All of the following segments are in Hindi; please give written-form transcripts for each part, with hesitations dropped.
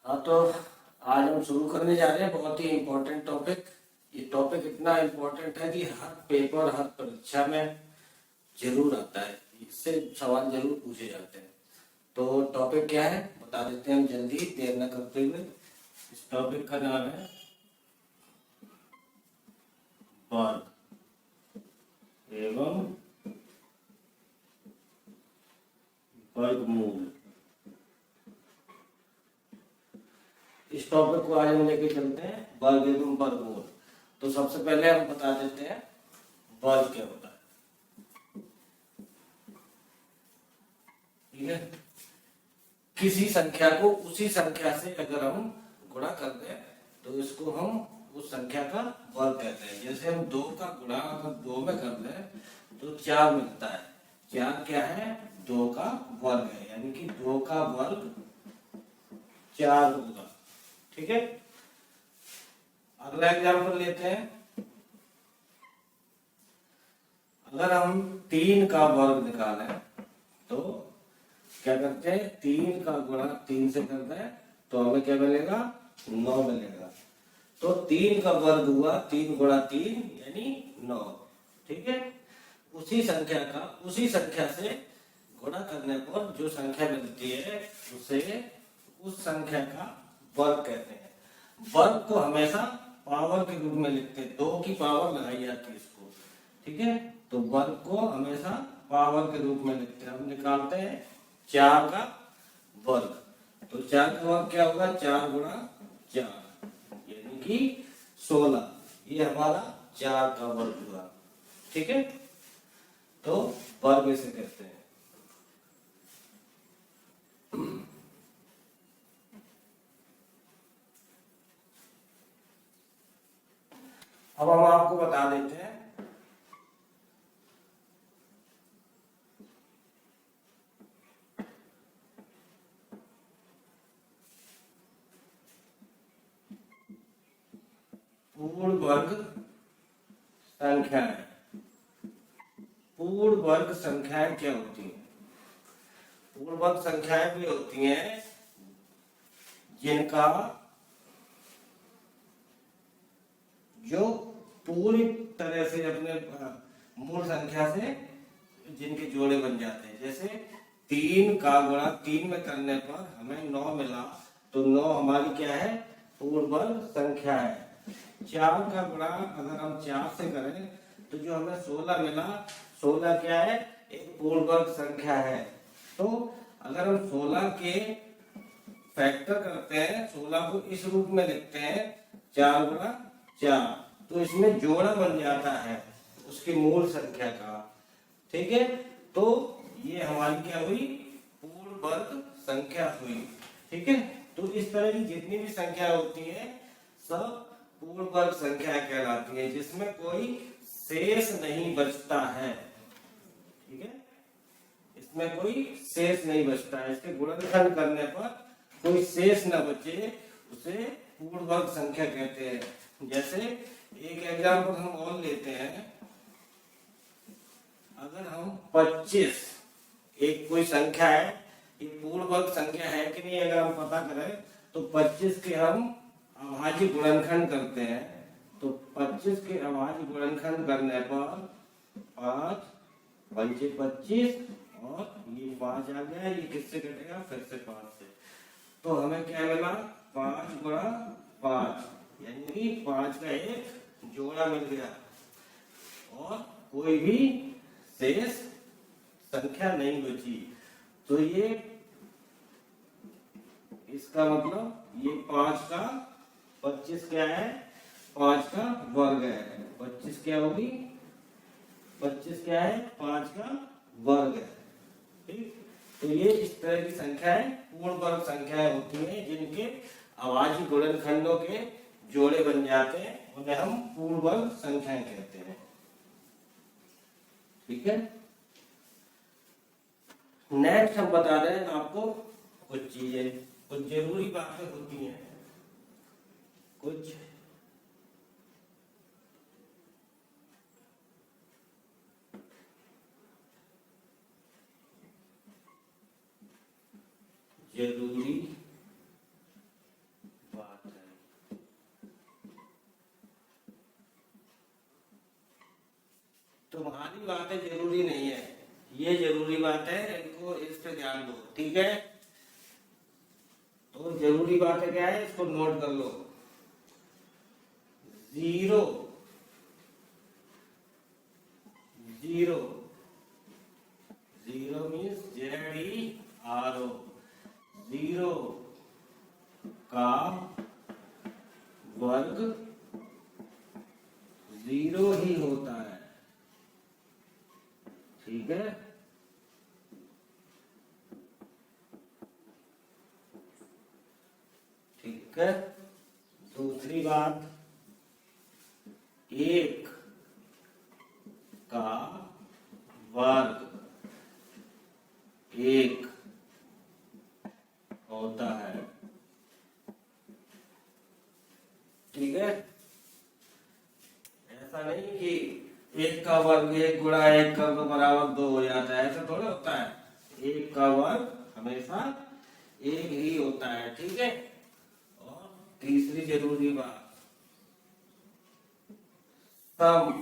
हाँ, तो आज हम शुरू करने जा रहे हैं बहुत ही इम्पोर्टेंट टॉपिक। ये टॉपिक इतना इम्पोर्टेंट है कि हर पेपर, हर परीक्षा में जरूर आता है, इससे सवाल जरूर पूछे जाते हैं। तो टॉपिक क्या है बता देते हैं हम जल्दी, देर न करते हुए। इस टॉपिक का नाम है वर्ग एवं वर्गमूल। इस टॉपिक को आज हम लेके चलते हैं वर्ग एवं वर्गमूल। तो सबसे पहले हम बता देते हैं वर्ग क्या होता है। ठीक है, किसी संख्या को उसी संख्या से अगर हम गुणा कर दें तो इसको हम उस संख्या का वर्ग कहते हैं। जैसे हम 2 का गुणा अगर 2 में कर दें तो 4 मिलता है। 4 क्या है? 2 का वर्ग है, यानी कि 2 का वर्ग 4 होगा। ठीक है, अगला एग्जाम्पल लेते हैं। अगर हम 3 का वर्ग निकालें तो क्या करते हैं? 3 का गुणा 3 से करते हैं तो हमें क्या मिलेगा? 9 मिलेगा। तो 3 का वर्ग हुआ 3 गुणा 3 यानी 9। ठीक है, उसी संख्या से गुणा करने पर जो संख्या मिलती है उसे उस संख्या का वर्ग कहते हैं। वर्ग को हमेशा पावर के रूप में लिखते हैं, 2 की पावर लगाई जाती है इसको। ठीक है, तो वर्ग को हमेशा पावर के रूप में लिखते हैं। हम निकालते हैं 4 का वर्ग, तो 4 का वर्ग क्या होगा? 4 गुणा 4 यानी कि 16। ये हमारा 4 का वर्ग हुआ। ठीक है, तो वर्ग इसे कहते हैं। अब हम आपको बता देते हैं पूर्ण वर्ग संख्याएं। पूर्ण वर्ग संख्याएं क्या होती हैं? पूर्ण वर्ग संख्याएं भी होती हैं जिनका जो पूरी तरह से अपने मूल संख्या से जिनके जोड़े बन जाते हैं। जैसे 3 का गुणा 3 में करने पर हमें 9 मिला, तो 9 हमारी क्या है? पूर्ण वर्ग संख्या है। 4 का गुणा अगर हम 4 से करें तो जो हमें 16 मिला, 16 क्या है? एक पूर्ण वर्ग संख्या है। तो अगर हम 16 के फैक्टर करते हैं, 16 को इस रूप में लिखते हैं 4 गुणा 4, तो इसमें जोड़ा बन जाता है उसकी मूल संख्या का। ठीक है, तो ये हमारी क्या हुई? पूर्ण वर्ग संख्या हुई। ठीक है, तो इस तरह की जितनी भी संख्या होती है सब पूर्ण वर्ग संख्या कहलाती है, जिसमें कोई शेष नहीं बचता है। ठीक है, इसमें कोई शेष नहीं बचता है। इसके गुणनखंड करने पर कोई शेष न बचे उसे पूर्ण वर्ग संख्या कहते हैं। जैसे एक एग्जाम्पल हम और लेते हैं। अगर हम 25, एक कोई संख्या है, ये पूर्ण वर्ग संख्या है कि नहीं अगर हम पता करें तो 25 के हम अभाज्य गुणनखंड करते हैं। तो 25 के अभाज्य गुणनखंड करने पर 5 पंचे 25 और ये 5 आ गया। ये किससे कटेगा? फिर से 5 से। तो हमें क्या मिला? 5 गुणा 5 यानी कि 5 का एक जोड़ा मिल गया और कोई भी शेष संख्या नहीं बची। तो ये इसका मतलब ये 5 का 25 क्या है? 5 का वर्ग है। 25 क्या होगी? 25 क्या है? 5 का वर्ग है। ठीक, तो ये इस तरह की संख्याएं पूर्ण वर्ग संख्याएं होती हैं जिनके अभाज्य गुणनखंडों के जोड़े बन जाते हैं, उन्हें हम पूर्ण वर्ग संख्याएं कहते हैं। ठीक है, नेक्स्ट हम बता रहे हैं आपको कुछ चीजें, कुछ जरूरी बातें होती हैं, कुछ जरूरी से ध्यान दो, ठीक है। तो जरूरी बात है क्या है, इसको नोट कर लो। 0 0 0 मीन्स ZERO, 0 का वर्ग 0 ही होता है, ठीक है। ठीक है, दूसरी बात, 1 का वर्ग 1 होता है, ठीक है। ऐसा नहीं कि 1 का वर्ग 1 गुणा 1 का बराबर 2 हो जाता है, ऐसा थोड़ा होता है। 1 का वर्ग हमेशा 1 ही होता है, ठीक है। और तीसरी जरूरी बात, सम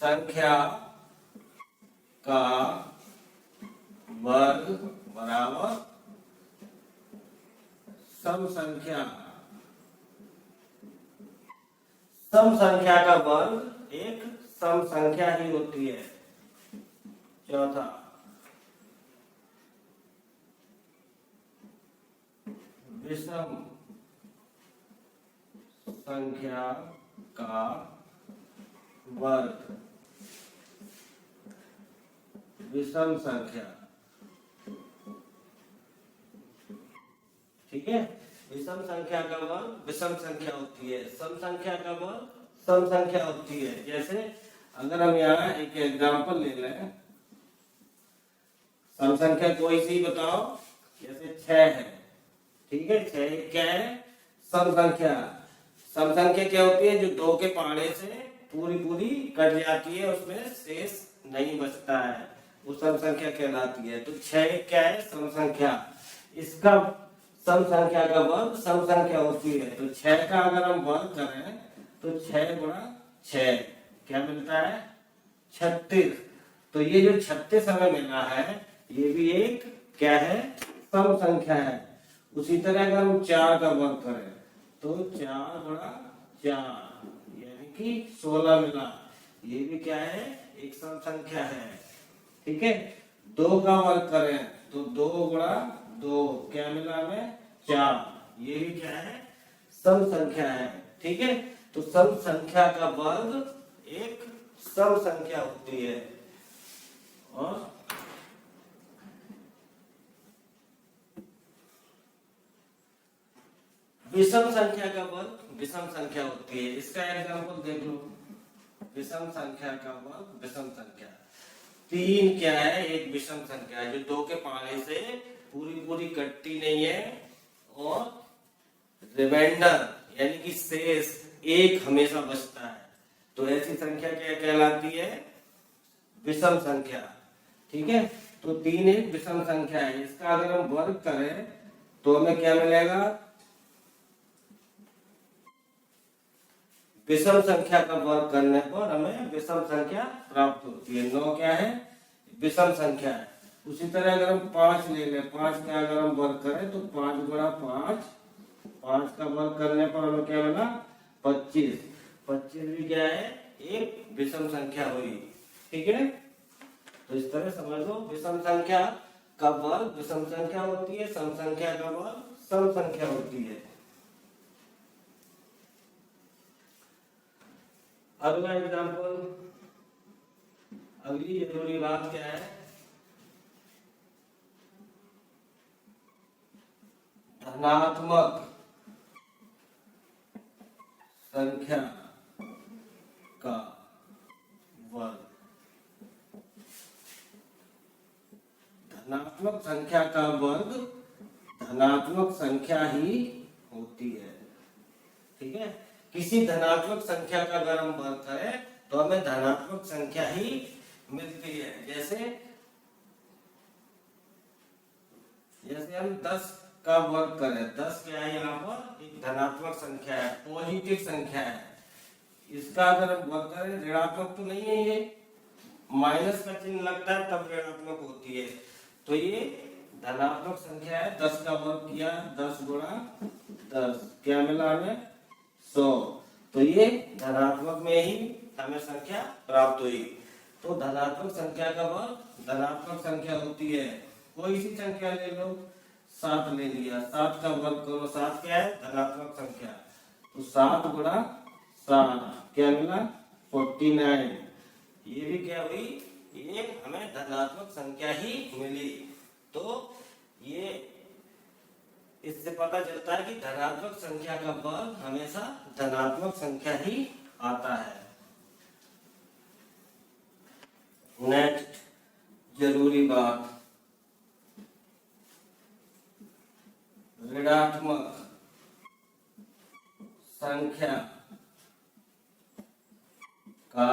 संख्या का वर्ग बराबर सम संख्या का वर्ग एक सम संख्या ही होती है। चौथा, विषम संख्या का वर्ग विषम संख्या, ठीक है। विषम संख्या का वर्ग विषम संख्या होती है, सम संख्या का वर्ग सम संख्या होती है। जैसे अगर हम यहाँ एक एग्जांपल ले लें, सम संख्या कोई सी बताओ, जैसे 6 है, ठीक है। 6 क्या है, सम संख्या। सम संख्या क्या होती है, जो 2 के पहाड़े से पूरी पूरी कट जाती है, उसमें शेष नहीं बचता है, वो सम संख्या कहलाती है। तो 6 क्या है, सम संख्या। इसका सम संख्या का वर्ग सम संख्या होती है। तो 6 का अगर हम वर्ग करें तो 6 गुणा 6 क्या मिलता है, 36। तो ये जो 36 हमें मिला है, ये भी एक क्या है, सम संख्या है। उसी तरह अगर हम 4 का वर्ग करें तो 4 गुणा 4 यानी कि 16 मिला, ये भी क्या है, एक सम संख्या है, ठीक है। 2 का वर्ग करें तो 2 गुणा 2 क्या मिला हमें, 4, ये भी क्या है, सम संख्या है, ठीक है। तो सम संख्या का वर्ग एक सम संख्या होती है। और विषम संख्या का वर्ग विषम संख्या होती है। इसका एग्जांपल देख लो, विषम संख्या का वर्ग विषम संख्या। 3 क्या है, एक विषम संख्या है, जो 2 के पहाड़े से पूरी पूरी कटती नहीं है, और रिमाइंडर यानी कि शेष 1 हमेशा बचता है। तो ऐसी संख्या क्या कहलाती है, विषम संख्या, ठीक है। तो 3 एक विषम संख्या है। इसका अगर हम वर्ग करें तो हमें क्या मिलेगा, विषम संख्या का वर्ग करने पर हमें विषम संख्या प्राप्त होती है। 9 क्या है, विषम संख्या है। उसी तरह अगर हम 5 ले लें, 5 का अगर हम वर्ग करें तो 5 गुणा 5, 5 का वर्ग करने पर हमें क्या मिला, 25। 25 भी क्या है, एक विषम संख्या हुई, ठीक है। तो इस तरह समझ लो, विषम संख्या का वर्ग विषम संख्या होती है, सम संख्या का वर्ग सम संख्या होती है। अगला एग्जाम्पल, अगली जरूरी बात क्या है, धनात्मक संख्या का वर्ग। धनात्मक संख्या का वर्ग धनात्मक संख्या ही होती है, ठीक है। किसी धनात्मक संख्या का अगर हम वर्ग करें तो हमें धनात्मक संख्या ही मिलती है। जैसे हम 10 का वर्ग करें, 10 क्या है, यहाँ पर एक धनात्मक संख्या है, पॉजिटिव संख्या है। इसका अगर हम वर्ग करें, ऋणात्मक तो नहीं है, ये माइनस का चिन्ह लगता है तब ऋणात्मक होती है। तो ये धनात्मक संख्या है। 10 का वर्ग किया, 10 गुणा 10, क्या मिला हमें? 100। तो ये धनात्मक में ही हमें संख्या प्राप्त हुई। तो धनात्मक संख्या का वर्ग धनात्मक संख्या होती है। कोई सी संख्या ले लो, 7 ले लिया, 7 का वर्ग करो, 7 क्या है? धनात्मक संख्या। तो 7 गुणा 7 क्या मिला? 49। ये भी क्या हुई? ये हमें धनात्मक संख्या ही मिली। तो ये इससे पता चलता है कि धनात्मक संख्या का वर्ग हमेशा धनात्मक संख्या ही आता है। नेक्स्ट जरूरी बात, ऋणात्मक संख्या का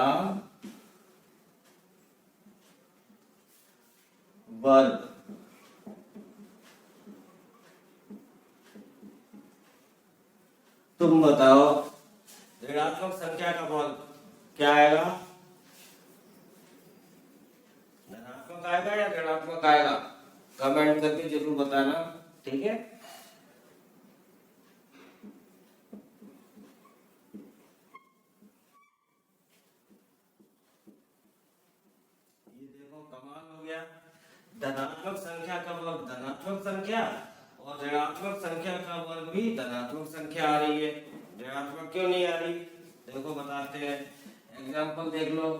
वर्ग तुम बताओ, ऋणात्मक संख्या का वर्ग क्या आएगा? धनात्मक आएगा या ऋणात्मक आएगा? कमेंट करके जरूर बताना, ठीक है। ये देखो कमाल हो गया, धनात्मक संख्या का वर्ग धनात्मक संख्या और ऋणात्मक संख्या का वर्ग भी धनात्मक संख्या आ रही है। ऋणात्मक क्यों नहीं आ रही? देखो बताते हैं, एग्जांपल देख लो।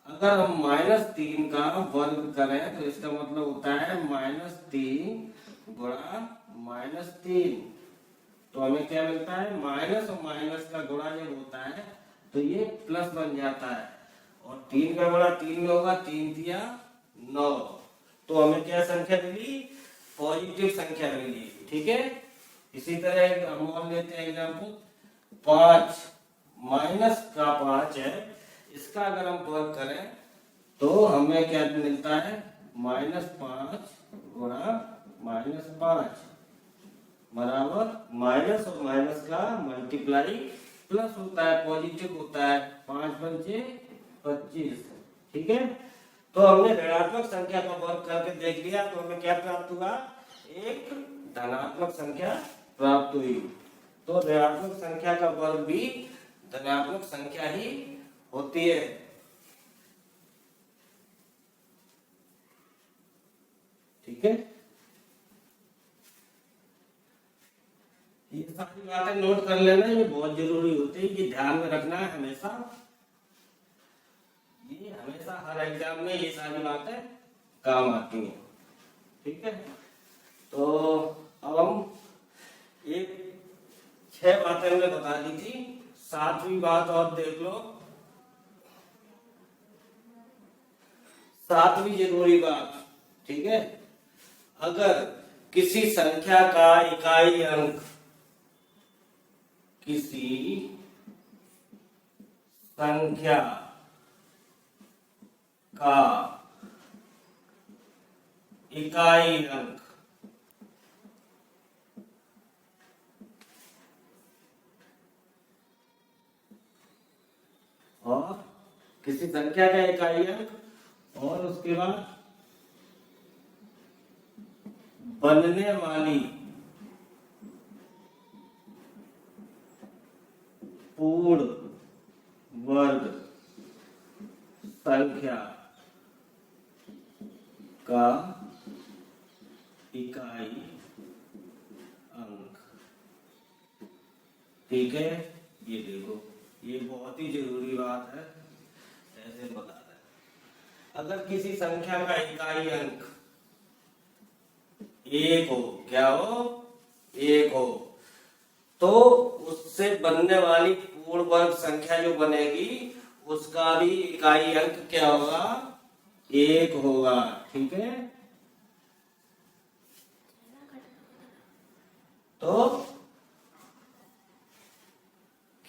अगर हम -3 का वर्ग करें तो इसका मतलब होता है -3 गुणा -3। तो हमें क्या मिलता है? माइनस और माइनस का गुणा जब होता है तो ये प्लस बन जाता है, और 3 का गुणा 3 में होगा, 3 दिया 9। तो हमें क्या संख्या मिली? पॉजिटिव संख्या मिली, ठीक है। इसी तरह हम और लेते हैं एग्जांपल, 5 माइनस का 5 है, इसका अगर हम वर्ग करें तो हमें क्या मिलता है? -5 गुणा -5 बराबर माइनस और माइनस का मल्टीप्लाई प्लस होता है, पॉजिटिव होता है। 5 पंचे 25, ठीक है। तो हमने ऋणात्मक संख्या का वर्ग करके देख लिया, तो हमें क्या प्राप्त हुआ? एक धनात्मक संख्या प्राप्त हुई। तो ऋणात्मक संख्या का वर्ग भी धनात्मक संख्या ही होती है। ठीक है, ये सारी बातें नोट कर लेना, ये बहुत जरूरी होती है, ये ध्यान में रखना है हमेशा। ये हमेशा हर एग्जाम में ये सारी बातें काम आती हैं, ठीक है। तो अब हम एक 6 बातें हमने बता दी थी, 7वीं बात और देख लो। 7वीं जरूरी बात, ठीक है। अगर किसी संख्या का इकाई अंक किसी संख्या का इकाई अंक और किसी संख्या का इकाई अंक और उसके बाद बनने वाली पूर्ण वर्ग संख्या का इकाई अंक, ठीक है। ये देखो, ये बहुत ही जरूरी बात है, ऐसे बता रहे हैं। अगर किसी संख्या का इकाई अंक 1 हो, क्या हो? 1 हो, तो उससे बनने वाली पूर्ण वर्ग संख्या जो बनेगी उसका भी इकाई अंक क्या होगा? 1 होगा, ठीक है। तो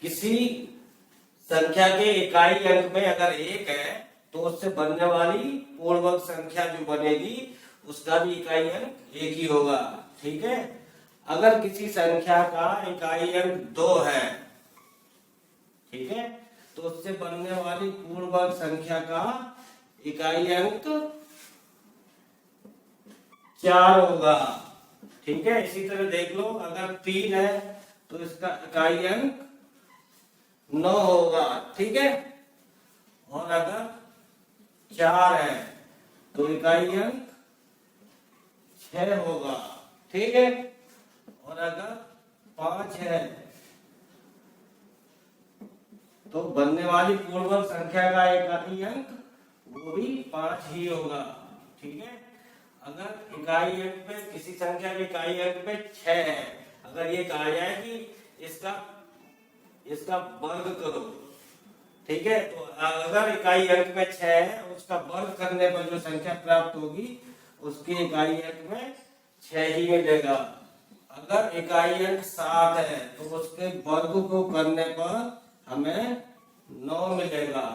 किसी संख्या के इकाई अंक में अगर 1 है तो उससे बनने वाली पूर्ण वर्ग संख्या जो बनेगी उसका भी इकाई अंक 1 ही होगा, ठीक है। अगर किसी संख्या का इकाई अंक 2 है, ठीक है, तो उससे बनने वाली पूर्ण वर्ग संख्या का इकाई अंक 4 होगा। ठीक है, इसी तरह देख लो, अगर 3 है तो इसका इकाई अंक 9 होगा। ठीक है, और अगर 4 है तो इकाई अंक 6 होगा। ठीक है, और अगर 5 है तो बनने वाली पूर्ण संख्या का इकाई अंक वो भी 5 ही होगा। ठीक है, अगर इकाई अंक पे किसी संख्या के इकाई अंक पे 6 है, अगर ये कहा जाए कि इसका वर्ग करो, ठीक है, तो अगर इकाई अंक में 6 है, उसका वर्ग करने पर जो संख्या प्राप्त होगी उसके इकाई अंक में 6 ही मिलेगा। अगर इकाई अंक 7 है तो उसके वर्ग को करने पर हमें 9 मिलेगा।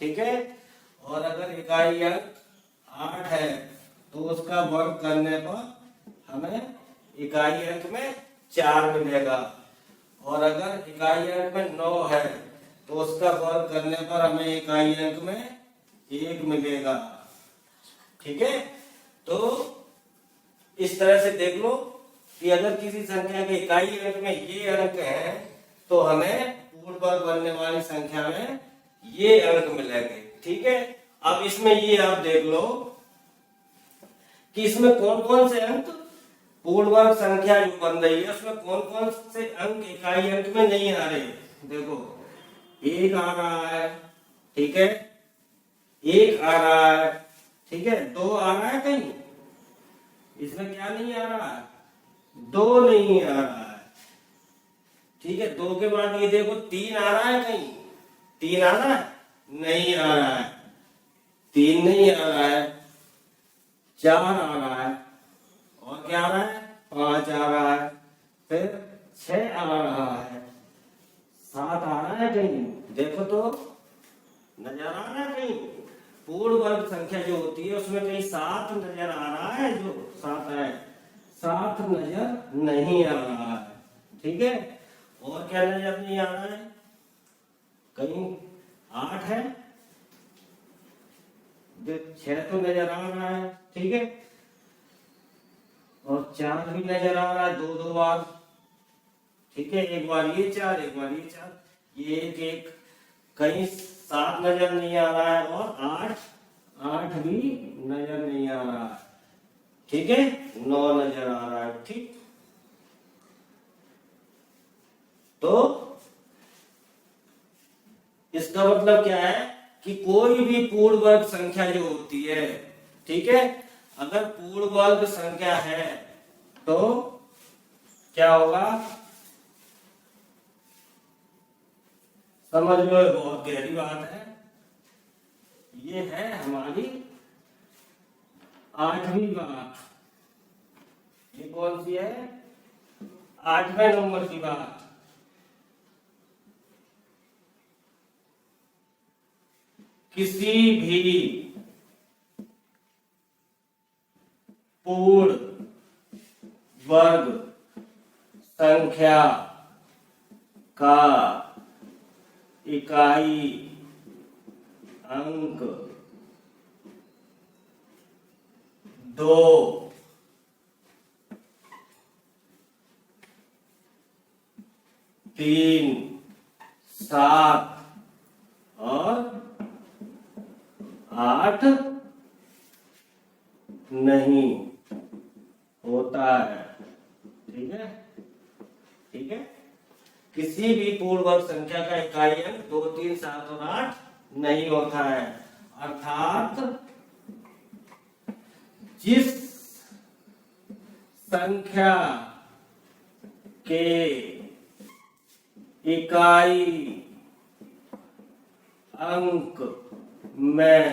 ठीक है, और अगर इकाई अंक 8 है तो उसका वर्ग करने पर हमें इकाई अंक में 4 मिलेगा। और अगर इकाई अंक में 9 है तो उसका वर्ग करने पर हमें इकाई अंक में 1 मिलेगा। ठीक है, तो इस तरह से देख लो कि अगर किसी संख्या के इकाई अंक में ये अंक है तो हमें पूर्ण वर्ग बनने वाली संख्या में ये अंक मिलेंगे। ठीक है, अब इसमें ये आप देख लो कि इसमें कौन कौन से अंक पूर्ण वर्ग संख्या जो बन रही है उसमें कौन कौन से अंक इकाई अंक में नहीं आ रहे। देखो, 1 आ रहा है, ठीक है, 1 आ रहा है, ठीक है, 2 आ रहा है, कहीं इसमें क्या नहीं आ रहा है, 2 नहीं आ रहा है। ठीक है, 2 के बाद ये देखो 3 आ रहा है, कहीं 3 आ रहा है, नहीं आ रहा है, 3 नहीं आ रहा है, 4 आ रहा है, और क्या आ रहा है, 5 आ रहा है, फिर 6 आ रहा है, 7 आ रहा है, कहीं देखो तो नजर आ रहा है, कहीं पूर्ण वर्ग संख्या जो होती है उसमें कहीं 7 नजर आ रहा है, जो 7 है, 7 नजर नहीं आ रहा है। ठीक है, और क्या नजर नहीं आ रहा है, कहीं 8 है, 6 तो नजर आ रहा है, ठीक है, और 4 भी नजर आ रहा है, 2 बार। ठीक है, एक बार ये 4, एक बार ये 4, ये एक कहीं 7 नजर नहीं आ रहा है, और 8 भी नजर नहीं आ रहा है। ठीक है, 9 नजर आ रहा है। ठीक, तो इसका मतलब क्या है कि कोई भी पूर्ण वर्ग संख्या जो होती है, ठीक है, अगर पूर्ण वर्ग संख्या है तो क्या होगा, समझ लो, बहुत गहरी बात है। ये है हमारी 8वीं बात। ये कौन सी है, 8वें नंबर की बात। किसी भी पूर्ण वर्ग संख्या का इकाई अंक 2, 3, 7 और 8 नहीं होता है। ठीक है, ठीक है, किसी भी पूर्ण वर्ग संख्या का इकाई अंक 2, 3, 7 और 8 नहीं होता है। अर्थात जिस संख्या के इकाई अंक में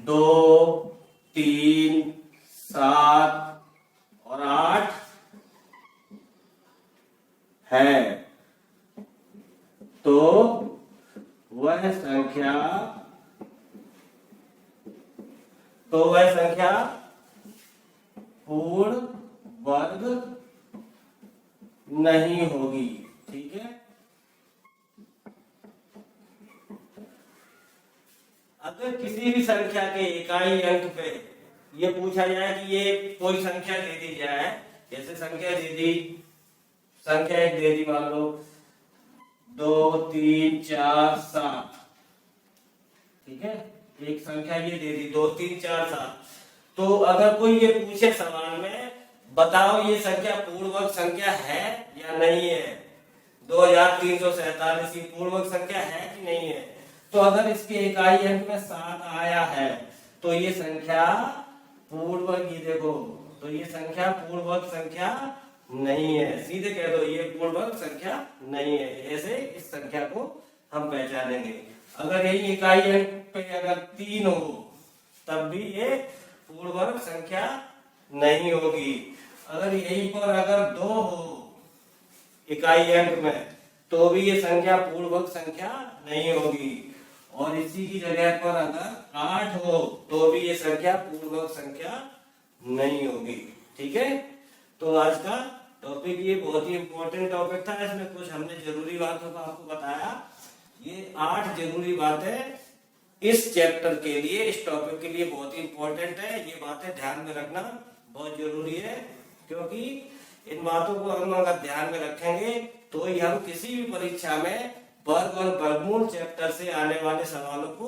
2, 3, 7 और 8 है तो वह संख्या पूर्ण वर्ग नहीं होगी। ठीक है, अगर किसी भी संख्या के इकाई अंक पे ये पूछा जाए कि ये कोई संख्या दे दी जाए, जैसे संख्या दे दी, संख्या एक दे दी, मान लो 2 3 4 7, ठीक है, एक संख्या ये दे दी 2 3 4 7। तो अगर कोई ये पूछे सवाल में बताओ ये संख्या पूर्णांक संख्या है या नहीं है, 2347 की पूर्णांक संख्या है कि नहीं है, तो अगर इसके इकाई अंक में 7 आया है तो ये संख्या पूर्णांक, ये देखो, तो ये संख्या पूर्णांक संख्या नहीं है, सीधे कह दो ये पूर्णांक संख्या नहीं है। ऐसे इस संख्या को हम पहचानेंगे। अगर यही इकाई अंक पे अगर 3 हो तब भी ये पूर्णांक संख्या नहीं होगी। अगर यहीं पर अगर 2 हो इकाई अंक में तो भी ये संख्या पूर्णांक संख्या नहीं होगी। और इसी की जगह पर अगर 8 हो तो भी ये संख्या पूर्णांक संख्या नहीं होगी। ठीक है, तो आज का टॉपिक ये बहुत ही इंपॉर्टेंट टॉपिक था। इसमें कुछ हमने जरूरी बातों का आपको बताया। ये 8 जरूरी बातें इस चैप्टर के लिए, इस टॉपिक के लिए बहुत ही इंपॉर्टेंट है। ये बातें ध्यान में रखना बहुत जरूरी है, क्योंकि इन बातों को हम अगर ध्यान में रखेंगे तो ही हम किसी भी परीक्षा में वर्ग और वर्गमूल चैप्टर से आने वाले सवालों को